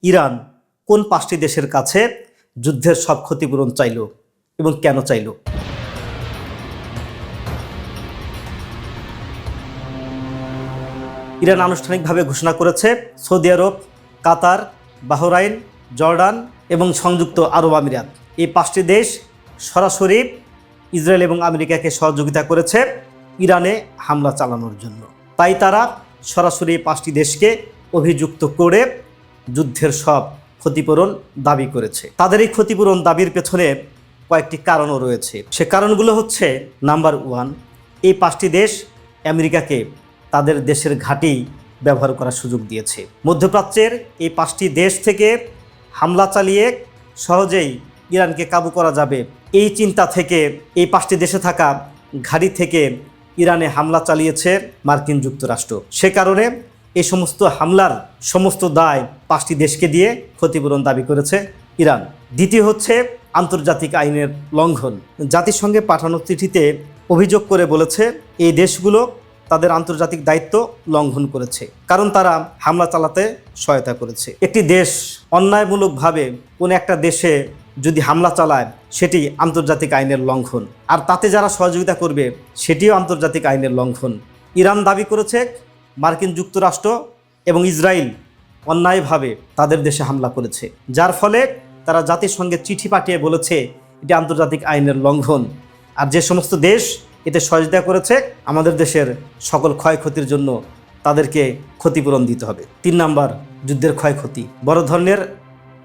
Iran কোন 5টি দেশের কাছে যুদ্ধের সব ক্ষতিপূরণ চাইল এবং কেন চাইল? ইরান আনুষ্ঠানিকভাবে ঘোষণা করেছে সৌদি আরব, কাতার, বাহরাইন, জর্ডান এবং সংযুক্ত আরব আমিরাত এই 5টি দেশ সরাসরি ইসরায়েল এবং আমেরিকাকে সহযোগিতা করেছে ইরানে হামলা চালানোর জন্য। তাই তারা সরাসরি 5টি দেশকে অভিযুক্ত করে যুদ্ধের সব ক্ষতিপূরণ দাবি করেছে। তাদের এই ক্ষতিপূরণ দাবির পেছনে কয়েকটি কারণও রয়েছে। সে কারণগুলো হচ্ছে, নাম্বার 1, এই 5টি দেশ আমেরিকাকে তাদের দেশের ঘাঁটি ব্যবহার করার সুযোগ দিয়েছে। মধ্যপ্রাচ্যের এই 5টি দেশ থেকে হামলা চালিয়ে সহজেই ইরানকে কাবু করা যাবে, এই চিন্তা থেকে এই 5টি দেশে থাকা ঘাঁটি থেকে ইরানে হামলা চালিয়েছে মার্কিন যুক্তরাষ্ট্র। সে কারণে এই সমস্ত হামলার সমস্ত দায় 5টি দেশকে দিয়ে ক্ষতিপূরণ দাবি করেছে ইরান। দ্বিতীয় হচ্ছে আন্তর্জাতিক আইনের লঙ্ঘন। জাতিসংঘে পাঠানো চিঠিতে অভিযোগ করে বলেছে এই দেশগুলো তাদের আন্তর্জাতিক দায়িত্ব লঙ্ঘন করেছে, কারণ তারা হামলা চালাতে সহায়তা করেছে। একটি দেশ অন্যায়মূলকভাবে কোনো একটা দেশে যদি হামলা চালায় সেটি আন্তর্জাতিক আইনের লঙ্ঘন, আর তাতে যারা সহযোগিতা করবে সেটিও আন্তর্জাতিক আইনের লঙ্ঘন। ইরান দাবি করেছে মার্কিন যুক্তরাষ্ট্র এবং ইসরায়েল অন্যায়ভাবে তাদের দেশে হামলা করেছে, যার ফলে তারা জাতিসংঘে চিঠি পাঠিয়ে বলেছে এটি আন্তর্জাতিক আইনের লঙ্ঘন, আর যে সমস্ত দেশ এতে সহযোগিতা করেছে আমাদের দেশের সকল ক্ষয়ক্ষতির জন্য তাদেরকে ক্ষতিপূরণ দিতে হবে। 3 নাম্বার, যুদ্ধের ক্ষয়ক্ষতি, বড় ধরনের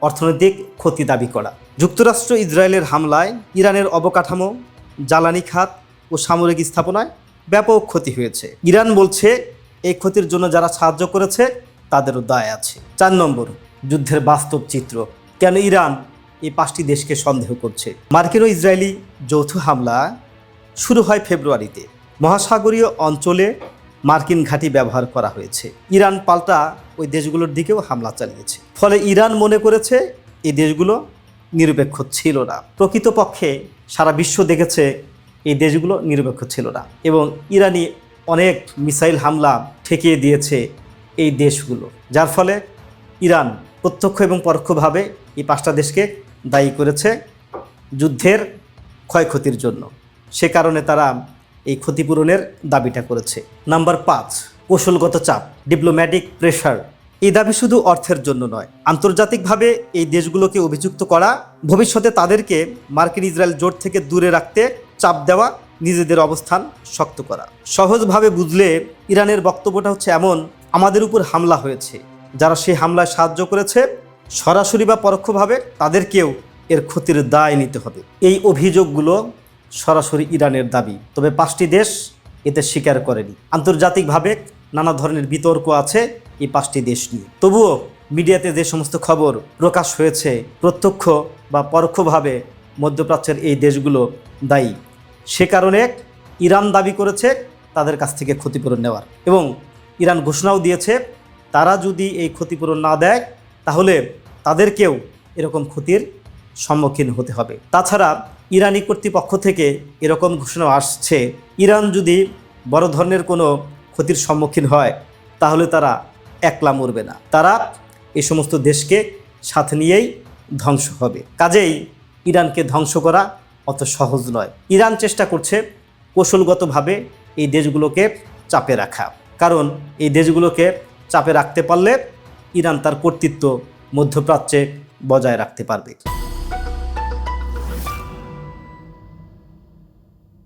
অর্থনৈতিক ক্ষতি দাবি করা। যুক্তরাষ্ট্র ইসরায়েলের হামলায় ইরানের অবকাঠামো, জ্বালানি খাত ও সামরিক স্থাপনায় ব্যাপক ক্ষতি হয়েছে। ইরান বলছে এই ক্ষতির জন্য যারা সাহায্য করেছে তাদেরও দায় আছে। 4 নম্বর, যুদ্ধের বাস্তব চিত্র। কেন ইরান এই 5টি দেশকে সন্দেহ করছে? মার্কিন ও ইসরায়েলি যৌথ হামলা শুরু হয় ফেব্রুয়ারিতে। মহাসাগরীয় অঞ্চলে মার্কিন ঘাঁটি ব্যবহার করা হয়েছে। ইরান পাল্টা ওই দেশগুলোর দিকেও হামলা চালিয়েছে। ফলে ইরান মনে করেছে এই দেশগুলো নিরপেক্ষ ছিল না। প্রকৃতপক্ষে সারা বিশ্ব দেখেছে এই দেশগুলো নিরপেক্ষ ছিল না এবং ইরানি অনেক মিসাইল হামলা ঠেকিয়ে দিয়েছে এই দেশগুলো, যার ফলে ইরান প্রত্যক্ষ এবং পরোক্ষভাবে এই 5টা দেশকে দায়ী করেছে যুদ্ধের ক্ষয়ক্ষতির জন্য। সে কারণে তারা এই ক্ষতিপূরণের দাবিটা করেছে। নাম্বার 5, কৌশলগত চাপ, ডিপ্লোম্যাটিক প্রেশার। এই দাবি শুধু অর্থের জন্য নয়, আন্তর্জাতিকভাবে এই দেশগুলোকে অভিযুক্ত করা, ভবিষ্যতে তাদেরকে মার্কিন ইসরায়েল জোট থেকে দূরে রাখতে চাপ দেওয়া, নিজেদের অবস্থান শক্ত করা। সহজভাবে বুঝলে ইরানের বক্তব্যটা হচ্ছে এমন, আমাদের উপর হামলা হয়েছে, যারা সেই হামলায় সাহায্য করেছে সরাসরি বা পরোক্ষভাবে তাদেরকেও এর ক্ষতির দায় নিতে হবে। এই অভিযোগগুলো সরাসরি ইরানের দাবি, তবে 5টি দেশ এতে স্বীকার করেনি। আন্তর্জাতিকভাবে নানা ধরনের বিতর্ক আছে এই 5টি দেশ নিয়ে। তবুও মিডিয়াতে যে সমস্ত খবর প্রকাশ হয়েছে, প্রত্যক্ষ বা পরোক্ষভাবে মধ্যপ্রাচ্যের এই দেশগুলো দায়ী। সে কারণে ইরান দাবি করেছে তাদের কাছ থেকে ক্ষতিপূরণ নেওয়ার, এবং ইরান ঘোষণাও দিয়েছে তারা যদি এই ক্ষতিপূরণ না দেয় তাহলে তাদেরকেও এরকম ক্ষতির সম্মুখীন হতে হবে। তাছাড়া ইরানি কর্তৃপক্ষ থেকে এরকম ঘোষণা আসছে, ইরান যদি বড় ধরনের কোনো ক্ষতির সম্মুখীন হয় তাহলে তারা একলা মরবে না, তারা এই সমস্ত দেশকে সাথে নিয়েই ধ্বংস হবে। কাজেই ইরানকে ধ্বংস করা অত সহজ নয়। ইরান চেষ্টা করছে কৌশলগতভাবে এই দেশগুলোকে চাপে রাখা, কারণ এই দেশগুলোকে চাপে রাখতে পারলে ইরান তার কর্তৃত্ব মধ্যপ্রাচ্যে বজায় রাখতে পারবে।